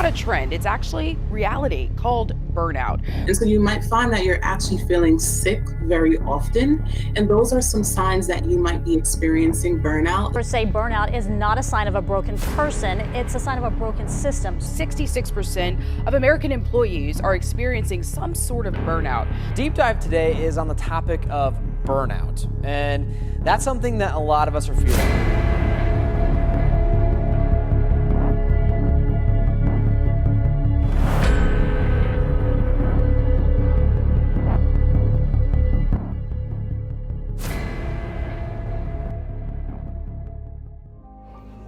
not a trend, it's actually reality called burnout. And so you might find that you're actually feeling sick very often. And those are some signs that you might be experiencing burnout. Experts say burnout is not a sign of a broken person, it's a sign of a broken system. 66% of American employees are experiencing some sort of burnout. Deep Dive today is on the topic of burnout, and that's something that a lot of us are feeling.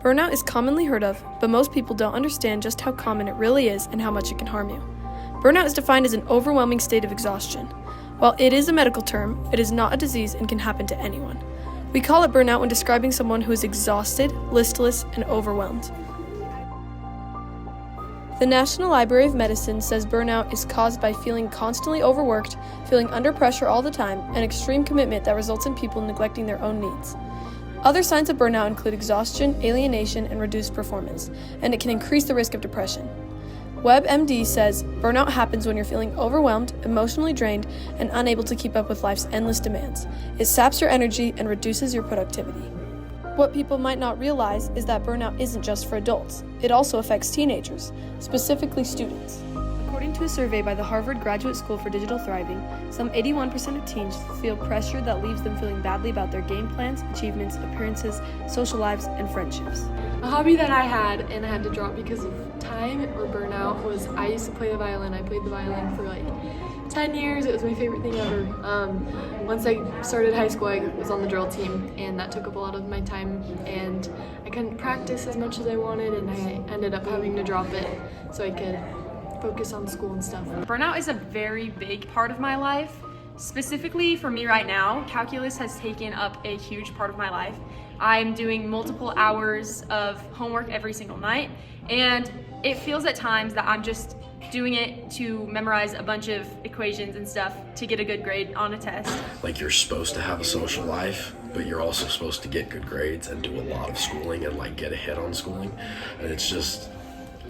Burnout is commonly heard of, but most people don't understand just how common it really is and how much it can harm you. Burnout is defined as an overwhelming state of exhaustion. While it is a medical term, it is not a disease and can happen to anyone. We call it burnout when describing someone who is exhausted, listless, and overwhelmed. The National Library of Medicine says burnout is caused by feeling constantly overworked, feeling under pressure all the time, and extreme commitment that results in people neglecting their own needs. Other signs of burnout include exhaustion, alienation, and reduced performance, and it can increase the risk of depression. WebMD says burnout happens when you're feeling overwhelmed, emotionally drained, and unable to keep up with life's endless demands. It saps your energy and reduces your productivity. What people might not realize is that burnout isn't just for adults. It also affects teenagers, specifically students. According to a survey by the Harvard Graduate School for Digital Thriving, some 81% of teens feel pressure that leaves them feeling badly about their game plans, achievements, appearances, social lives, and friendships. A hobby that I had and I had to drop because of time or burnout was I used to play the violin. I played the violin for like 10 years. It was my favorite thing ever. Once I started high school, I was on the drill team, and that took up a lot of my time, and I couldn't practice as much as I wanted, and I ended up having to drop it so I could focus on school and stuff. Burnout is a very big part of my life. Specifically for me right now, calculus has taken up a huge part of my life. I'm doing multiple hours of homework every single night, and it feels at times that I'm just doing it to memorize a bunch of equations and stuff to get a good grade on a test. Like, you're supposed to have a social life, but you're also supposed to get good grades and do a lot of schooling and like get ahead on schooling. And it's just,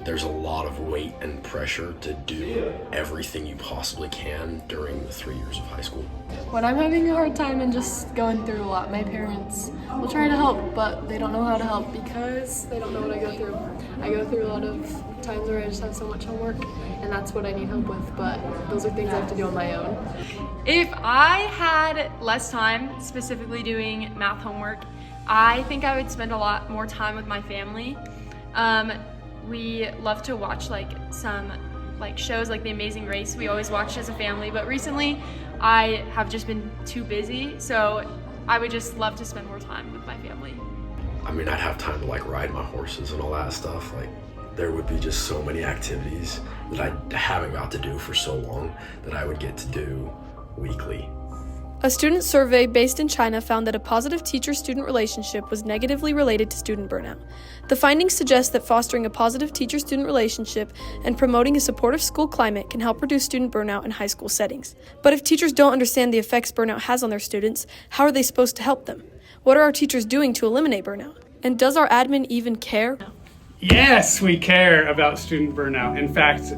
there's a lot of weight and pressure to do everything you possibly can during the 3 years of high school. When I'm having a hard time and just going through a lot, my parents will try to help, but they don't know how to help because they don't know what I go through. I go through a lot of times where I just have so much homework, and that's what I need help with, but those are things I have to do on my own. If I had less time specifically doing math homework, I think I would spend a lot more time with my family. We love to watch some shows like The Amazing Race. We always watch as a family, but recently I have just been too busy, so I would just love to spend more time with my family. I mean, I'd have time to like ride my horses and all that stuff. Like, there would be just so many activities that I haven't got to do for so long that I would get to do weekly. A student survey based in China found that a positive teacher-student relationship was negatively related to student burnout. The findings suggest that fostering a positive teacher-student relationship and promoting a supportive school climate can help reduce student burnout in high school settings. But if teachers don't understand the effects burnout has on their students, how are they supposed to help them? What are our teachers doing to eliminate burnout? And does our admin even care? Yes, we care about student burnout. In fact,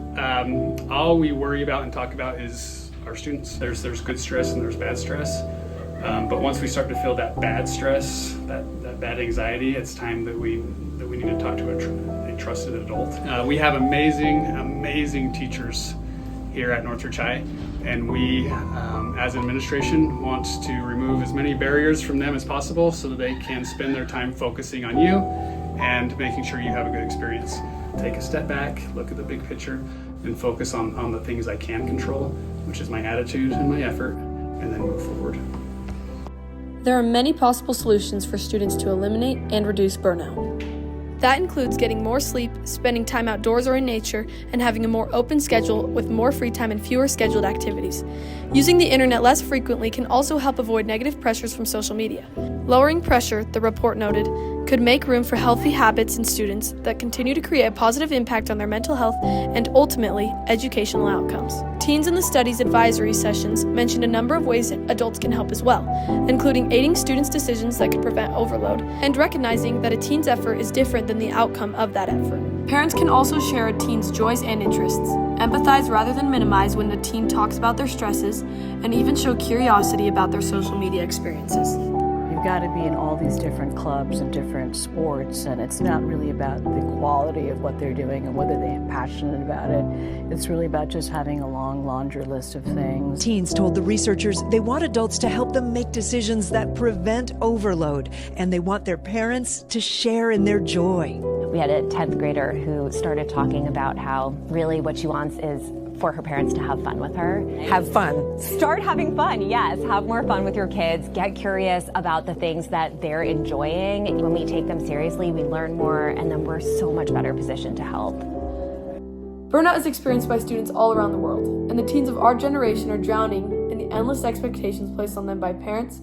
all we worry about and talk about is our students. There's good stress and there's bad stress. But once we start to feel that bad stress, that bad anxiety, it's time that we need to talk to a trusted adult. We have amazing teachers here at Northridge High, and we, as an administration, want to remove as many barriers from them as possible so that they can spend their time focusing on you and making sure you have a good experience. Take a step back, look at the big picture, and focus on the things I can control, which is my attitude and my effort, and then move forward. There are many possible solutions for students to eliminate and reduce burnout. That includes getting more sleep, spending time outdoors or in nature, and having a more open schedule with more free time and fewer scheduled activities. Using the internet less frequently can also help avoid negative pressures from social media. Lowering pressure, the report noted, could make room for healthy habits in students that continue to create a positive impact on their mental health and, ultimately, educational outcomes. Teens in the study's advisory sessions mentioned a number of ways adults can help as well, including aiding students' decisions that could prevent overload, and recognizing that a teen's effort is different than the outcome of that effort. Parents can also share a teen's joys and interests, empathize rather than minimize when a teen talks about their stresses, and even show curiosity about their social media experiences. You've got to be in all these different clubs and different sports, and it's not really about the quality of what they're doing and whether they're passionate about it. It's really about just having a long laundry list of things. Teens told the researchers they want adults to help them make decisions that prevent overload, and they want their parents to share in their joy. We had a 10th grader who started talking about how really what she wants is for her parents to have fun with her. Have fun. Start having fun, yes. Have more fun with your kids. Get curious about the things that they're enjoying. When we take them seriously, we learn more, and then we're so much better positioned to help. Burnout is experienced by students all around the world, and the teens of our generation are drowning in the endless expectations placed on them by parents,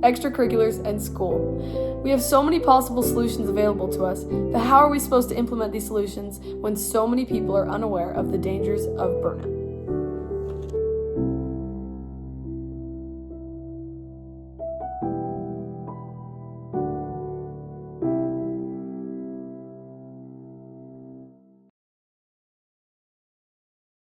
extracurriculars, and school. We have so many possible solutions available to us, but how are we supposed to implement these solutions when so many people are unaware of the dangers of burnout?